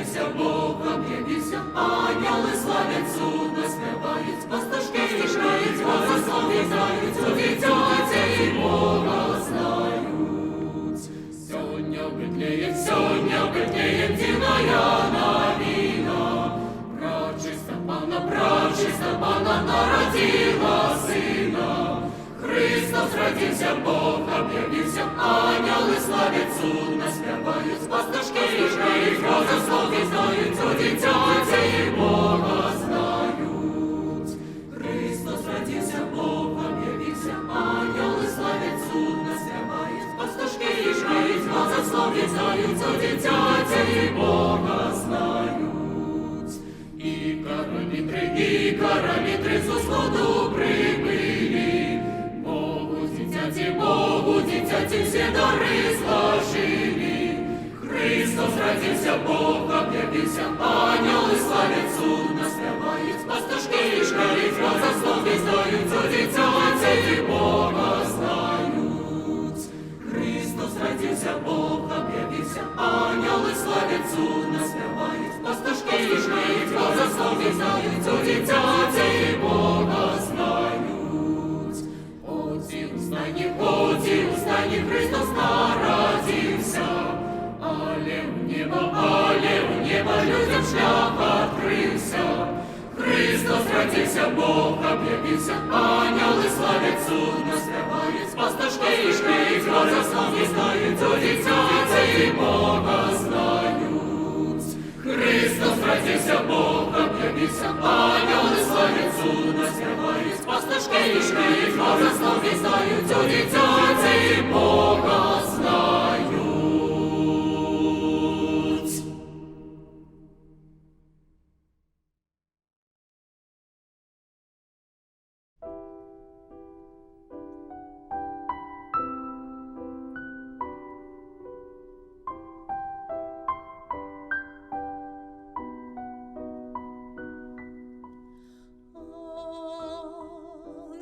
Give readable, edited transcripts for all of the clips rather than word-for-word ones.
зрадився Бог, об'явився, ангели славять судно, співають, пастушки і грають, возослові знають, у дитяться і Бога знають. Сьогодні в Бетлеєм дівная новина, прачиста пана народила сина. Христос родився, Бог об'явився, ангели славять судно, співають, пастушки і грають, возослові знають, у дитяться і Бога знають. Христос родився, Бог об'явився, ангели славять судно, співають, пастушки і грають, возослові знають, у дитяться і Бога знають. І королі три з усходу прибили, Богу дитяті всі дари зложили. Христос родився, Бог об'явився, ангели славять судно, співають, пастушки і грають, возослові знають, у дитяться і Бога знають. Христос родився, Бог об'явився, ангели славять судно, співають, пастушки і грають, возослові знають, у дитяться і Бога знають. Оці устані, Христос народився, але в небо людям шлях відкрився. Христос родився, Бог об'явився, ангели славять судно, співають, пастушки і грають, возослові знають, у дитяться і Бога знають. Христос родився, Бог об'явився, ангели славять судно, співають, пастушки і грають, возослові знають, у дитяться і Бога знають.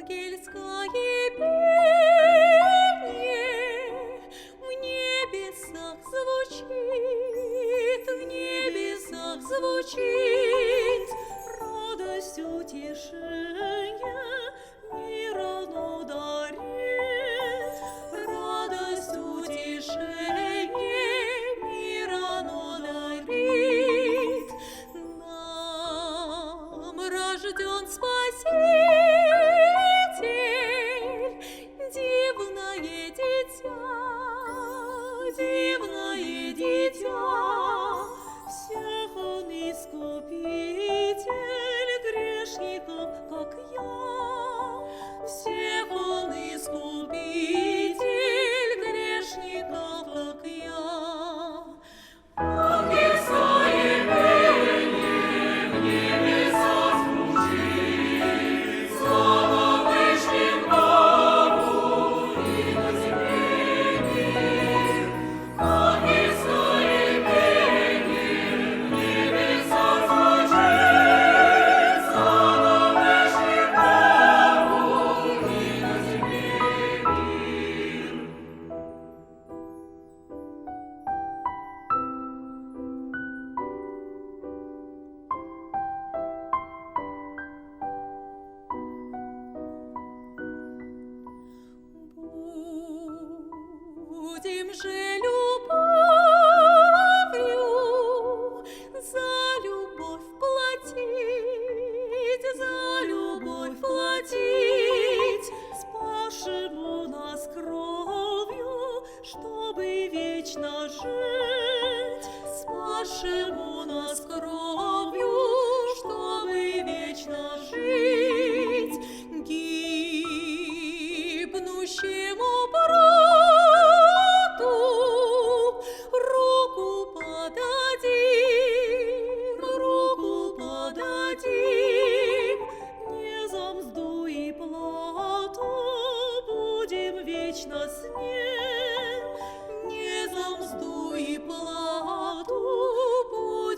Ангельское пение в небесах звучит, радость утешения мира дарит, радость утешения мира дарит. Нам рожден Спаситель, дивное дитя, всех он искупитель грешников, как я, всех он искупитель грешников, как я. Ангельское пение в небесах звучит, слава Вышнему Богу и на земле мир. Ангельское пение в небесах звучит, слава Вышнему Богу и на земле мир. Будем же любовью за любовь платить, спасшему нас кровью, чтобы вечно жить, спасшему нас кровью, чтобы вечно жить, гибнущему брату руку подадим, не за мзду и плату будем вечно с ним, не за мзду и плату будем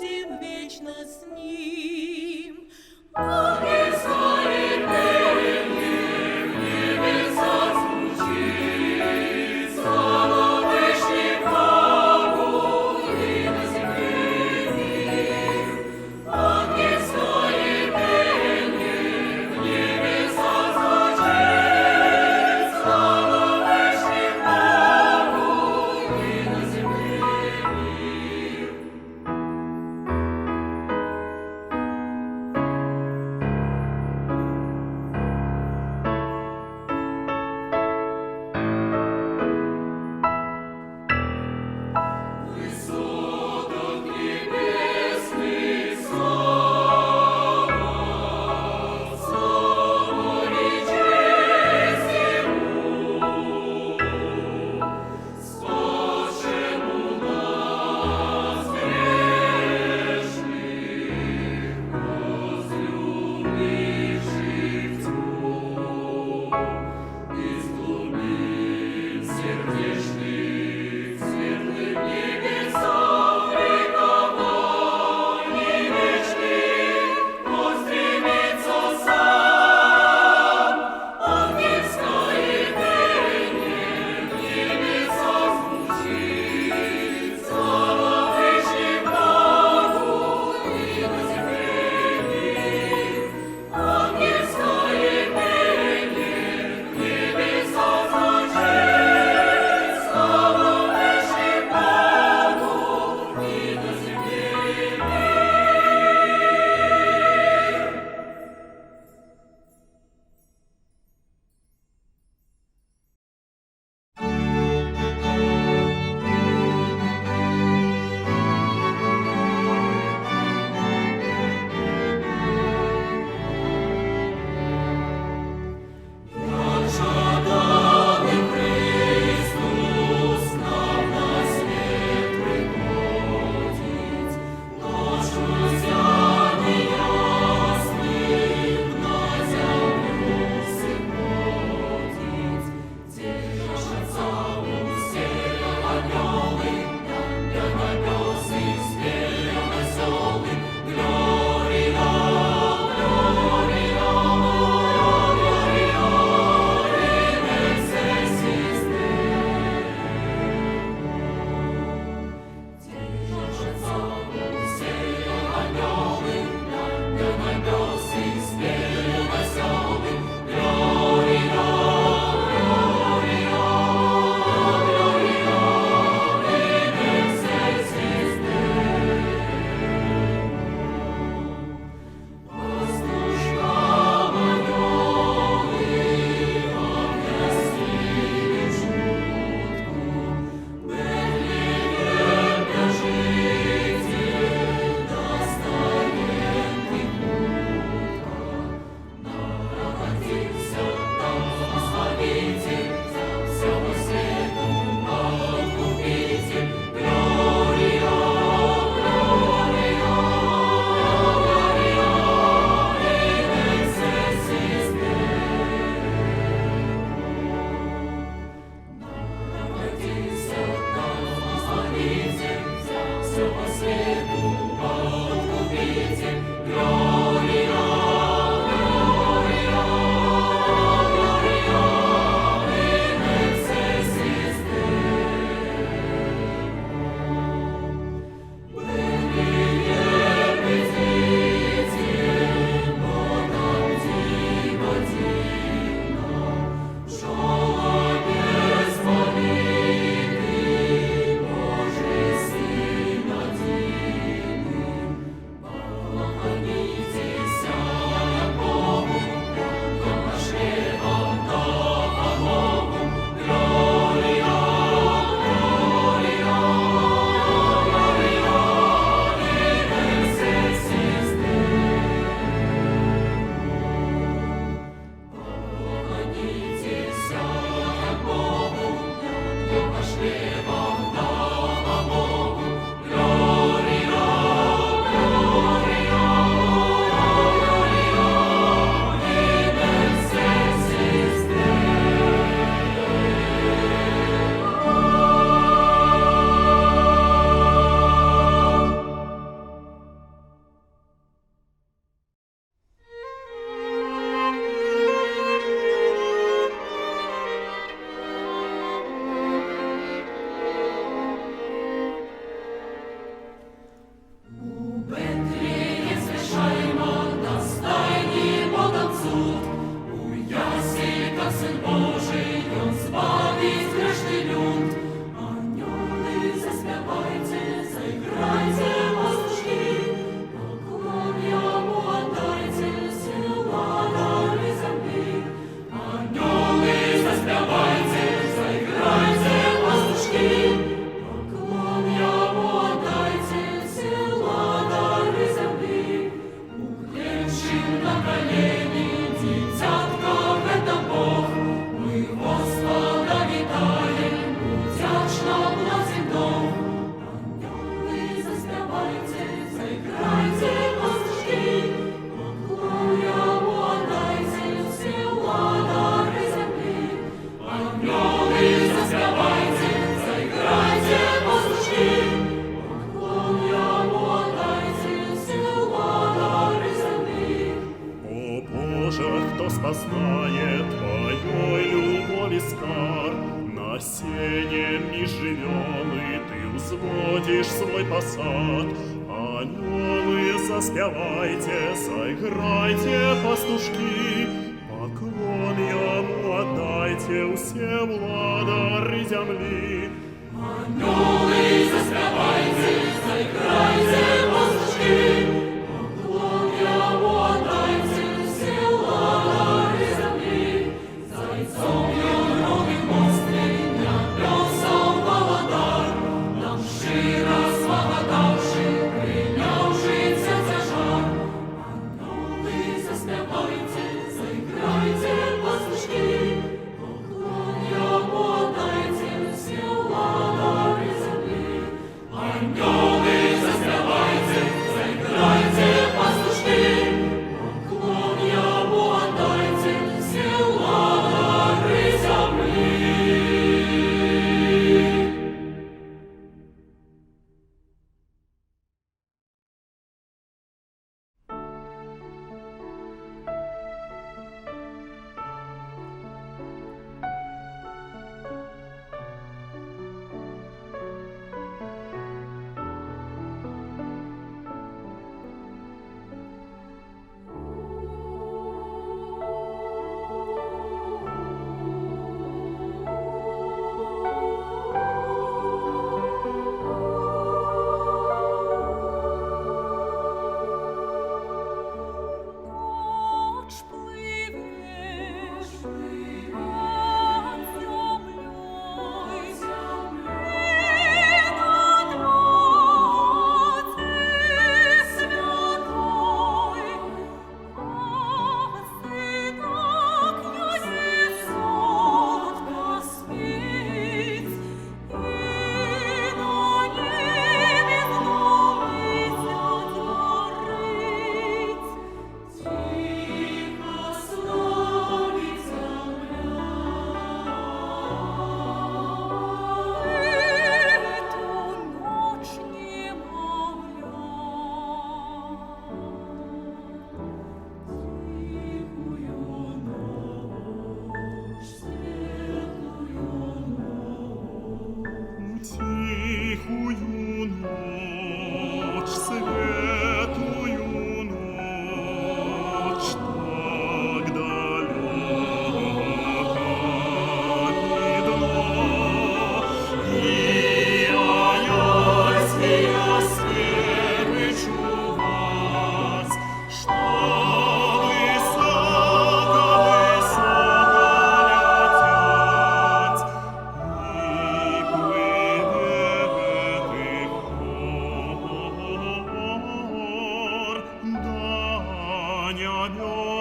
світу, Откупитель, Глорія, Глорія, Глорія, in excelsis познает Твоей любови скар. Насением не живем, и Ты взводишь свой посад. Анёлы, заспевайте, заиграйте, пастушки, поклон Ему отдайте все владары земли. Анёлы, заспевайте, заиграйте, пастушки, поклон Ему отдайте все владары земли. Зайцом юродым острый, небесом володар, нам широ свободавший, принявший сердце жар. Анёлы, заспевайте, заиграйте, пастушки, поклон Ему отдайте все владары земли. Анёлы, заспевайте,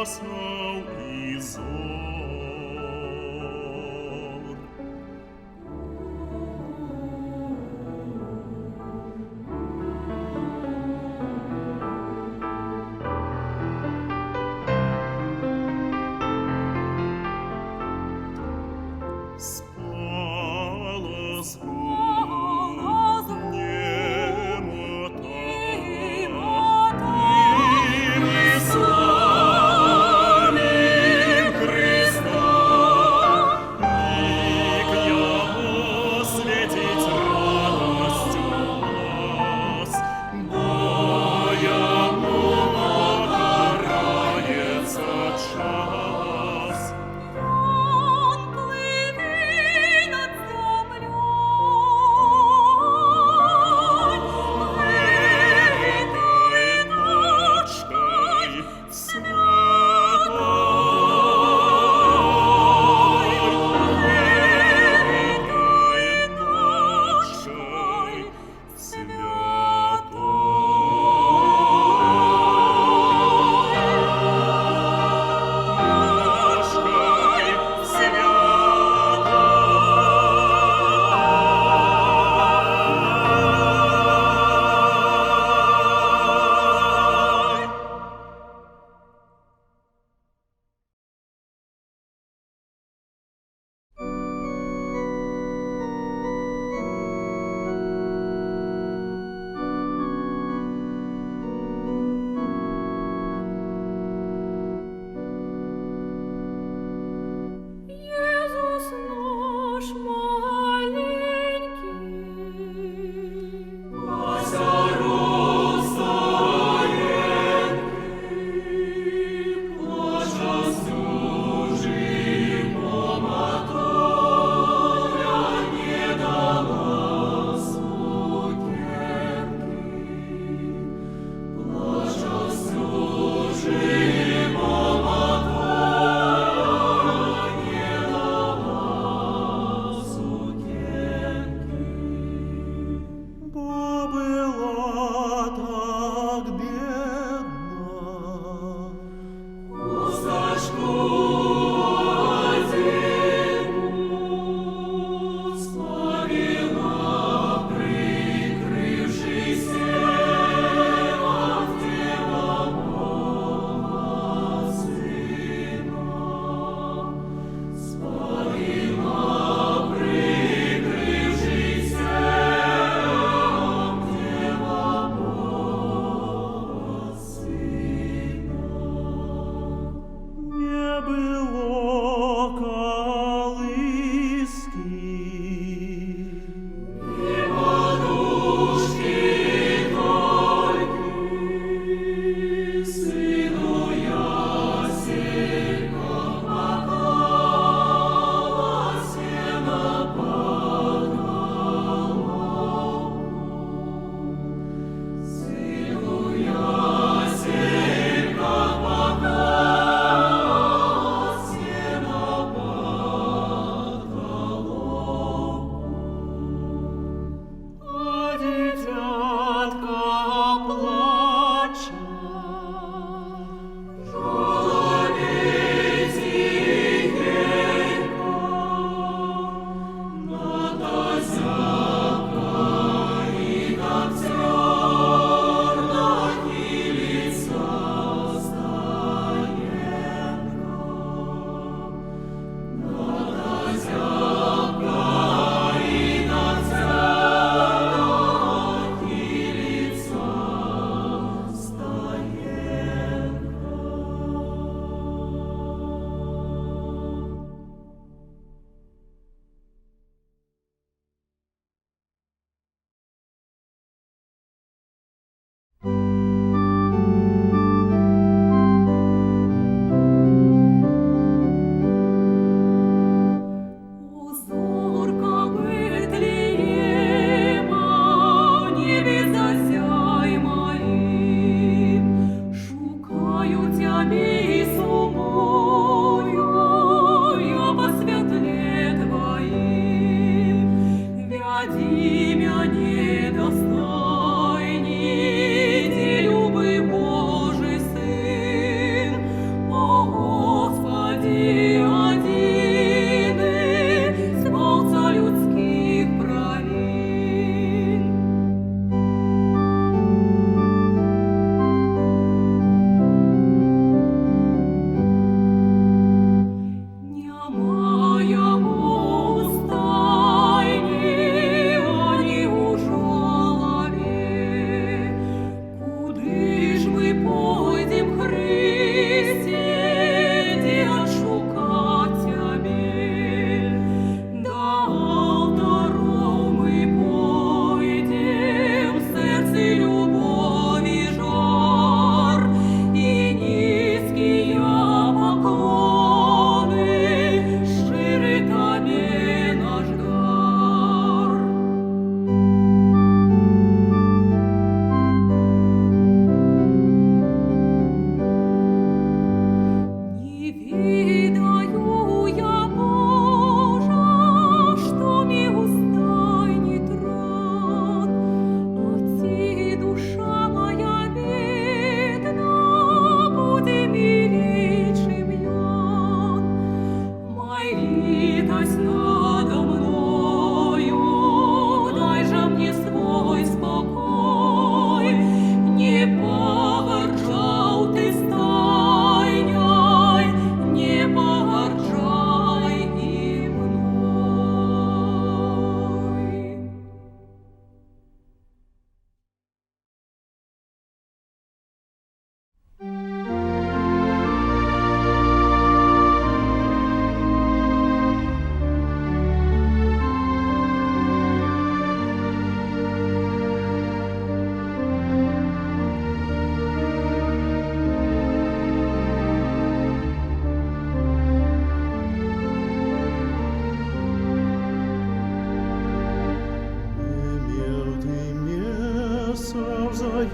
ясел і зор. Спала з немота, і ми славимо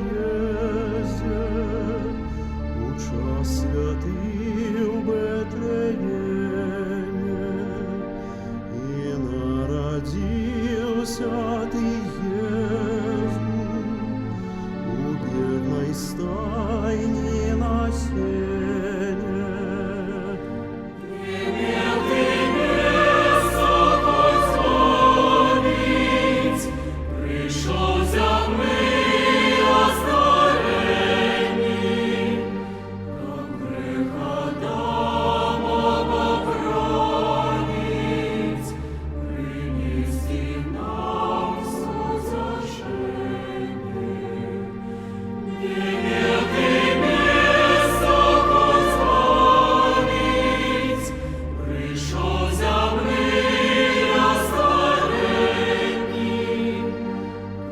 приезде, у час святый в Бетлееме, и народился ты, Иисус, у бедной стайни на сене. Прийшов земний оздоровлений, как грех Адама обохранить, принести нам суд зашедший. Не имел ты места позбавить, пришел земный оздоровлений,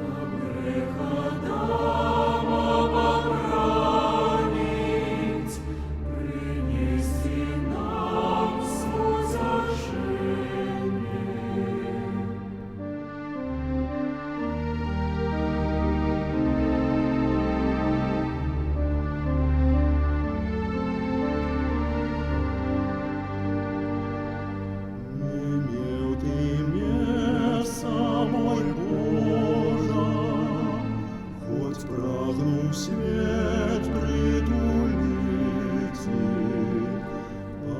как грех Адама обохранить, принести нам суд зашедший. Имел ты место, мой Боже, хоть прагнул свет притулить,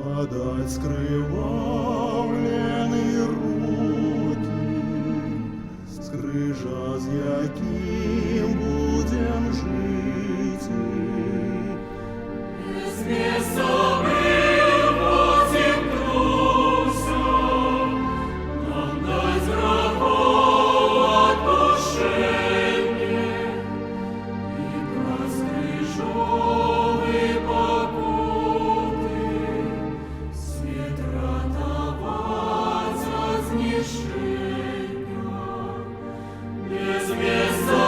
подать скрывавленные руки, скрижа з яким будем жить. Без места мы возим труса, нам дай врагов отпущение, и проскрижовый покуты, свет ратовать за знишения. Без места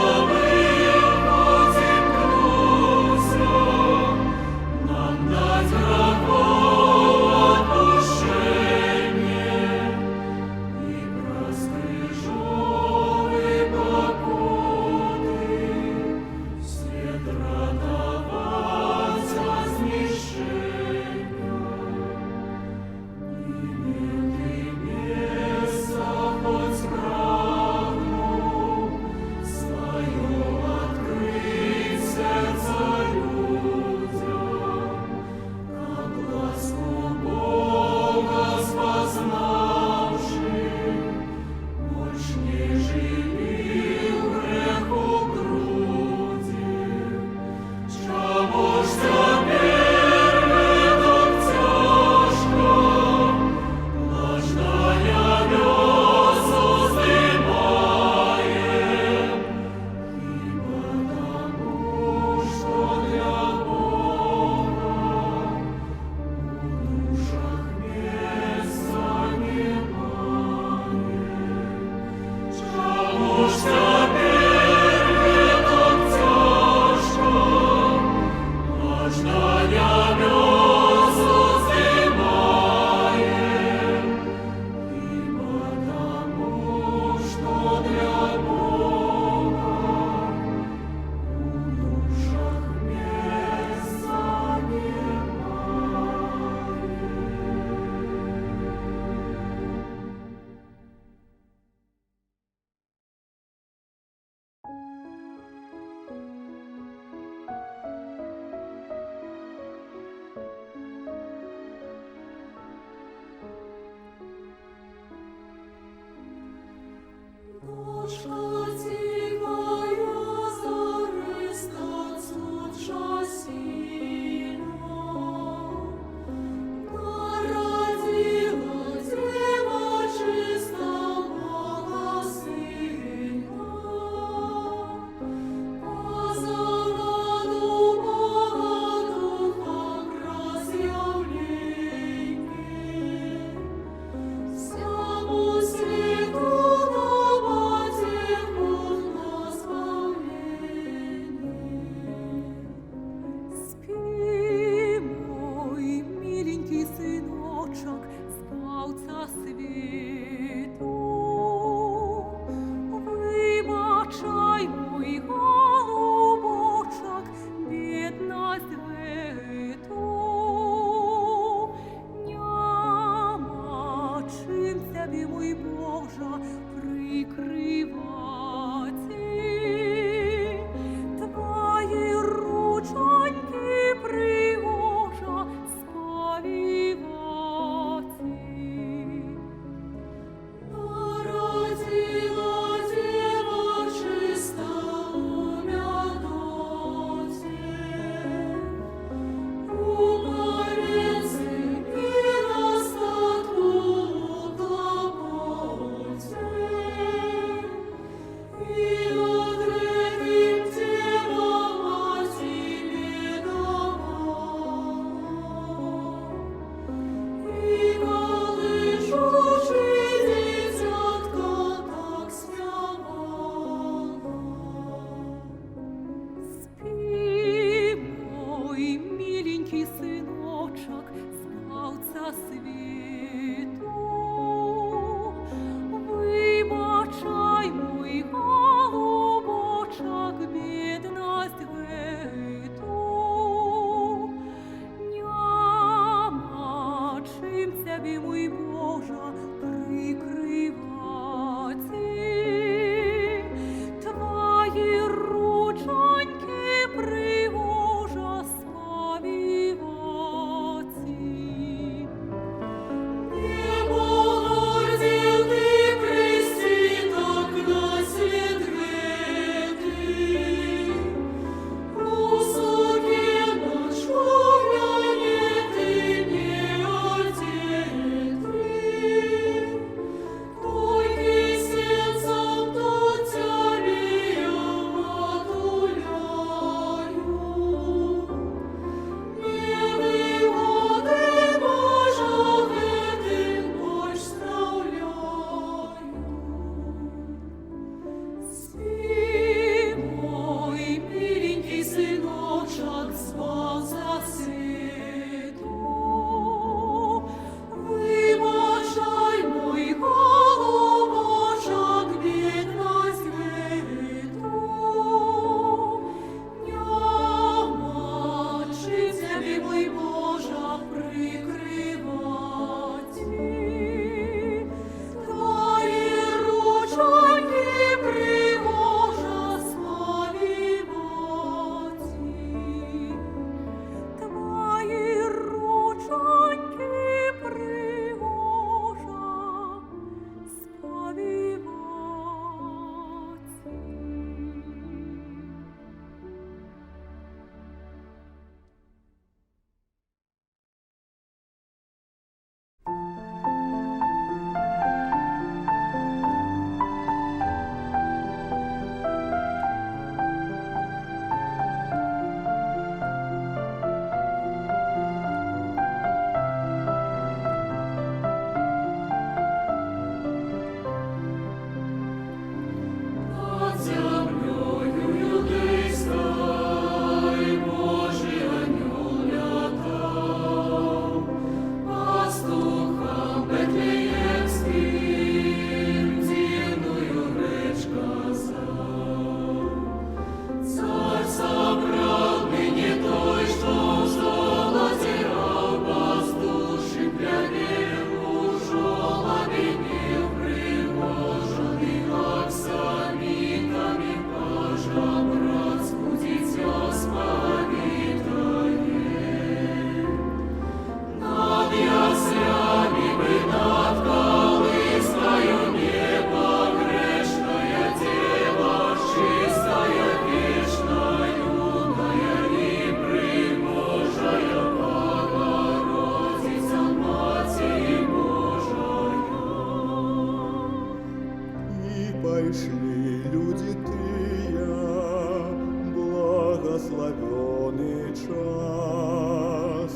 час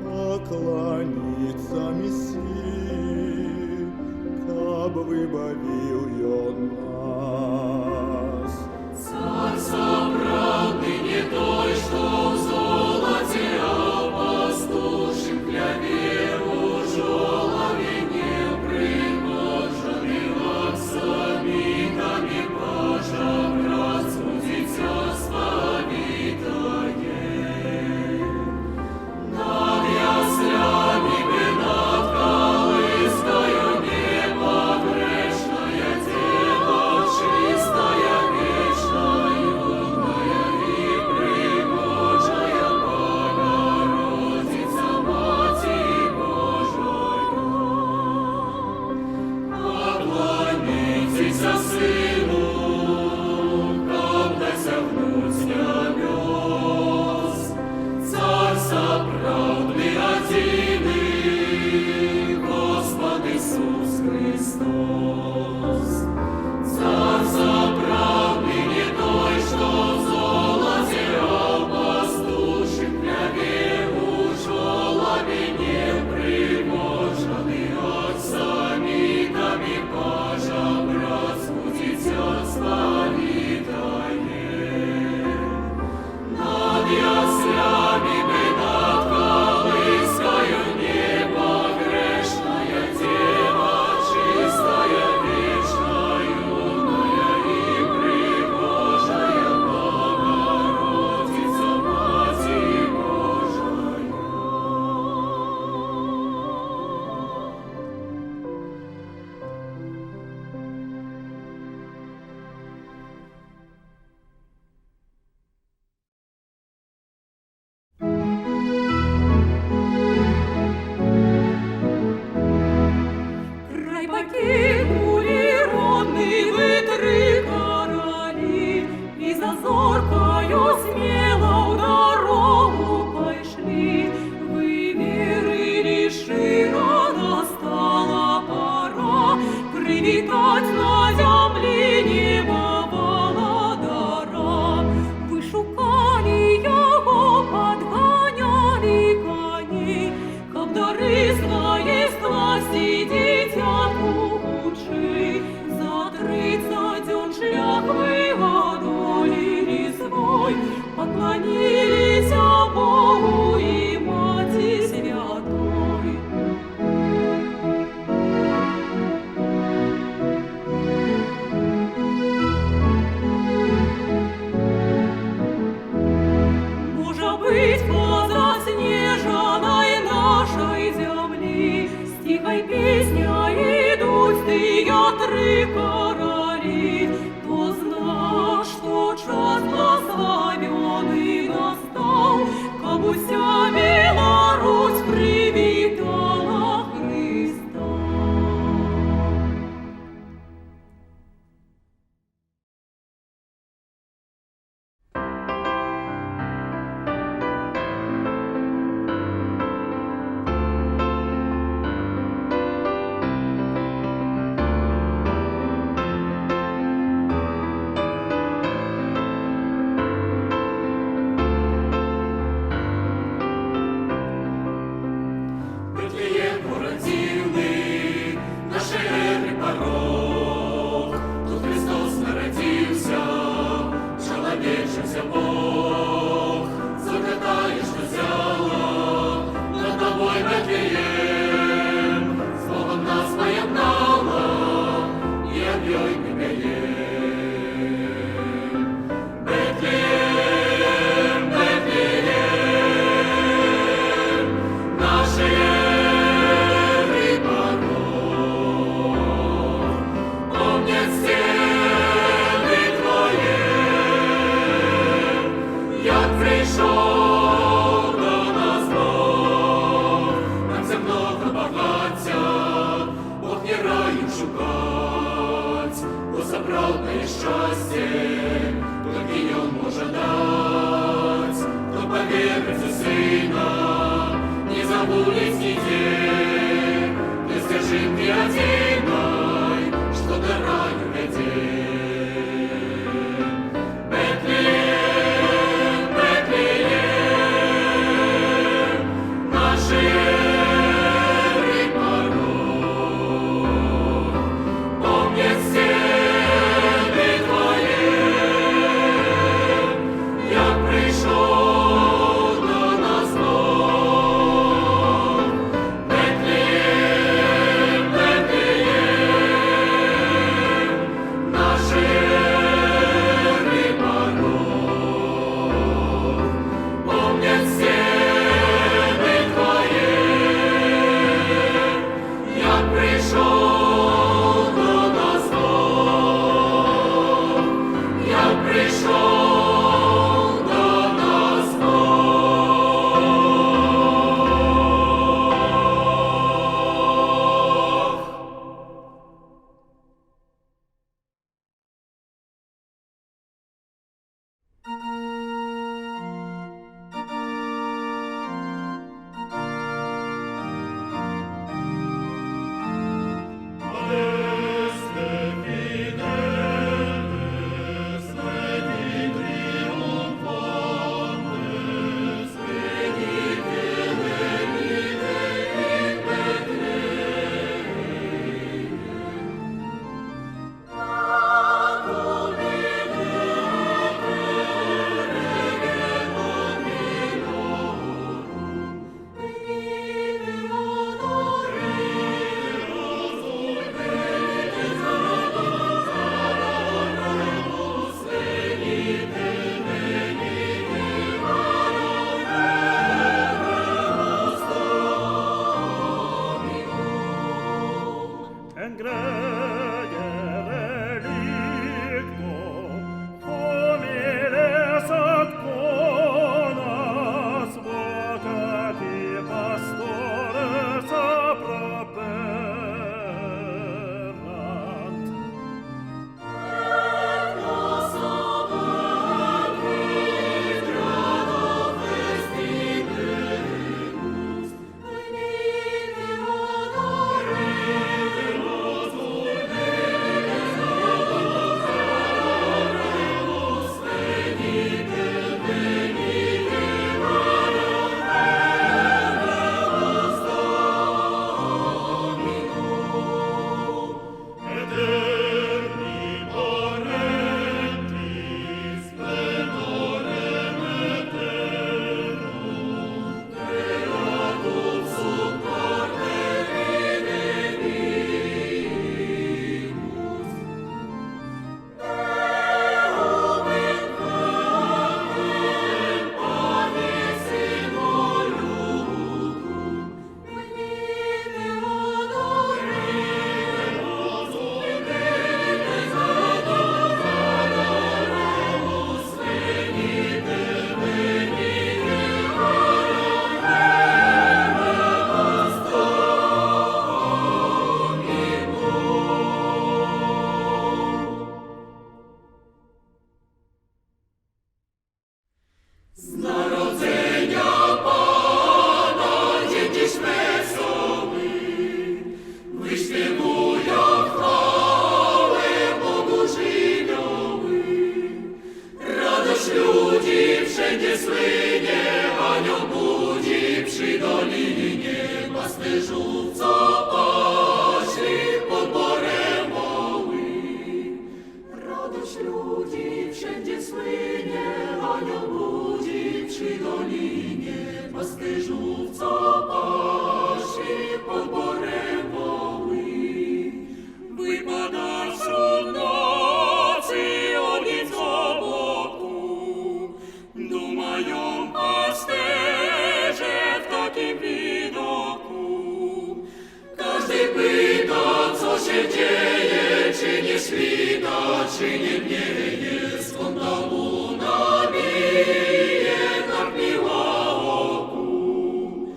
поклониться Мессии, каб выбавил ён нас. Царь соправдный не той, что в золоте, а пастушим для веру жолови не пригожены аксамитами пажа, разбудится славитое. Над яслями бы над колыскою небо грешная дева, чистая, вечная, юная и пригожая Богородица, Матерь Божия. Поклонитесь Сыну, каб досягнуть небес. Царь соправдный единый, Господь Иисус Христос. Царь соправдный не той, что в золоте, а пастушим для веру жолоби не пригожены аксамитами пажа, разбудится славитое. Над яслями бы над колыскою небо грешная дева, чистая, вечная, юная и пригожая Богородица, Матерь Божия. Край покинули родный вытры короли, и за зоркою смело в дорогу пошли. Вы верили, широ настала пора привітать на землі небового дара. Ви шукали його, подганяли коней, каб дари злоєства дитятку учи. За 30 дён шлях вы одолели свой, поклонились Богу и Мати Святой. Может быть, по заснеженной нашей земли с тихой песней идут три короли, то знай, что час благословенный настал, каб уся Беларусь привітала Христа. Бетлеем город дивный, нашей эры порог. Тут Христос народился, человечился Бог. Загадая, что взяла над тобой Бетлеем, с Богом нас поєднала і об'єй не Бетлеем. Бетлеем, Бетлеем, нашей эры порог. Помнят стены твои, як прийшов до нас Бог. Нам земного багаття Бог не раїв шукать, бо забравне щастя тільки Він може дать. Хто повірить у Сина, не забудет нигде, не скажи мне одиной, что до раю ведет. Бетлеем, Бетлеем, anioł budzi przy dolinie pasterzów, co paśli pod borem woły. Radość ludzi wszędzie słynie, anioł budzi przy dolinie pasterzów, co paśli pod borem woły. Wypada wśród nocy ogień z obłoku, dumają pasterze w takim widoku. Każdy pyta, co się dzieje, czy nie świta, czy nie mnieje, skąd ta luna bije tak miła oku.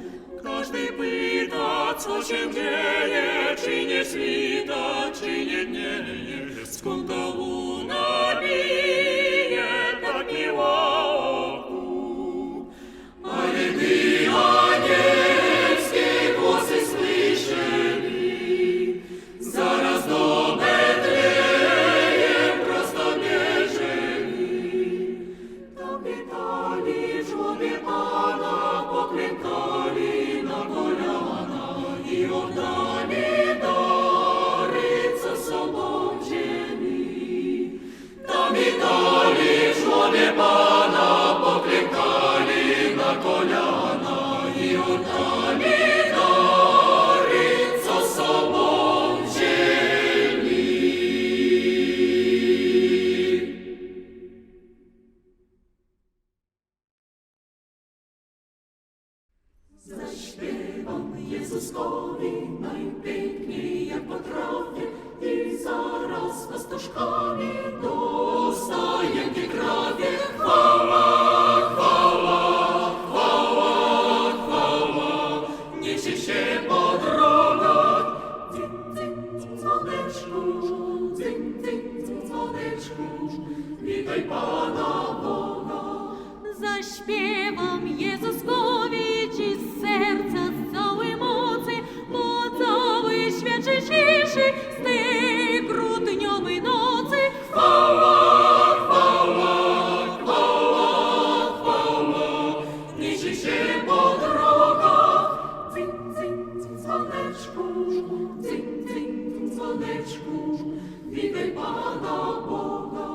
Każdy pyta, co się dzieje, czy nie świta, czy nie dnieje, skąd ta luna bije tak miła oku. Ale gdy anielskie głosy słyszeli, zaraz do Betlejem prosto bieżeli. Tam pytali w żłobie Pana, poklękali na kolana i oddali dary, co sobą wzięli. Tam pytali w żłobie Pana, poklękali na kolana i oddali dary, co sobą wzięli. Zaśpiewam Jezuskowi najpiękniej jak potrafię i zaraz pastuszkami dostaję krawie. Chwała, chwała, chwała, chwała, niesie się po drogach. Dzyń, dzyń, dzyń, dzwoneczku, dzyń, dzyń, dzyń, dzwoneczku, witaj Pana Boga. Zaśpiewam Jezuskowi dziś z serca, z całej mocy, bo cały świat się cieszy z tej grudniowej nocy. Chwała, chwała, chwała, chwała, niesie się po drogach. Dzyń, dzyń, dzyń, dzwoneczku, dzyń, dzyń, dzyń, dzwoneczku, witaj Pana Boga.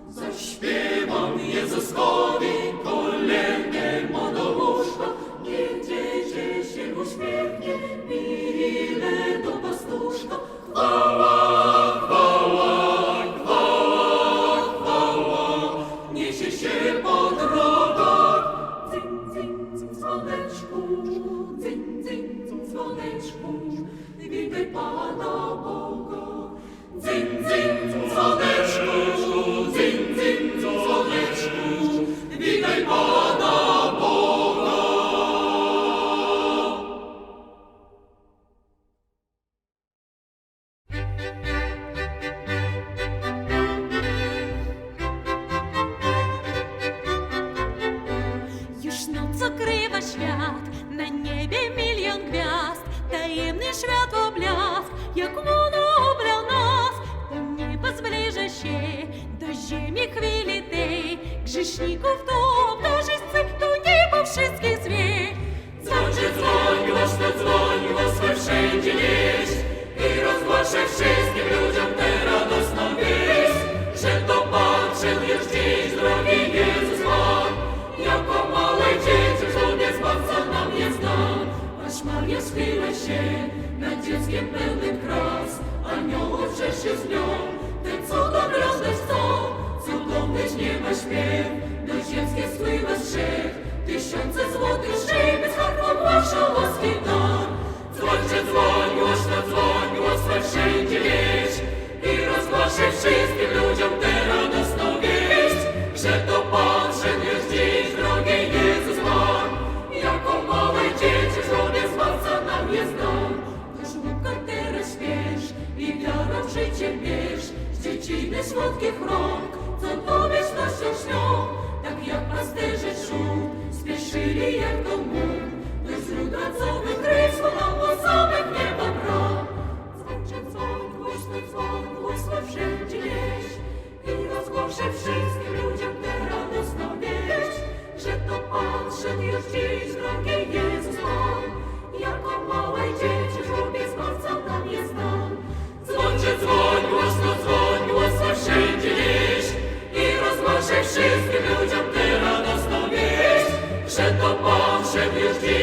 Zaśpiewam Jezuskowi kolędę do łóżka, niech dzieje się uśmiechnie, mile do pastuszka. Chwała, chwała, chwała, chwała, niesie się po drogach. Dzyń, dzyń, dzyń, dzwoneczku, dzyń, dzyń, dzyń, dzwoneczku, witaj Pana Boga. Dzyń, dzyń, dzyń, dzwoneczku, dzyń, dzyń, dzyń, dzwoneczku, witaj Pana Boga. Już noc okrywa świat, na niebie milion gwiazd, tajemny światło blask, jak łono obrał nas. Do nieba zbliża się, do ziemi chwili tej, grzeszników to obdarzycy, do nieba wszystkich zwie. Dzwońcie, dzwoń, głośno wszędzie nieść i rozgłaszaj wszystkim ludziom tę radosną wieść, że to Pan już dziś, drogi Jezus Pan, jako małe dziecię w żłobie Zbawca nam jest dan. Aż Maria schyla się nad dzieckiem pełnym kras, aniołów się z nią, te co oglądać chcą, cudowny z nieba śpiew, do ziemskie spływa strzech, tysiące złotych szyby z harfą głoszą łaski dar. Dzwońcie, dzwoń, głośno wszędzie wieść i rozgłaszaj wszystkim ludziom tę radosną wieść, że to Pan już dziś, drogi Jezus Pan, jako małe dzieci w żłobie Zbawca nam jest dan. Do żłobka teraz śpiesz i wiarą w życie bierz, z dzieciny słodkich rąk, co powierzchnością śnią, tak jak pasterze szum, spieszyli jak to mógł, do źródła co wykryć nam samych nieba bram. Dzwońcie, dzwoń, głośno wszędzie nieść i rozgłoszę wszystkim ludziom tę radosną wieść, że to Pan Przyszedł już dziś, drogi Jezus Pan, jako małe dzieci w żłobie Zbawca nam jest dan. Dzwońcie, dzwoń, głośno wszędzie nieś i rozgłaszaj wszystkim ludziom tę radosną wieść, że to Pan wszedł już dziś.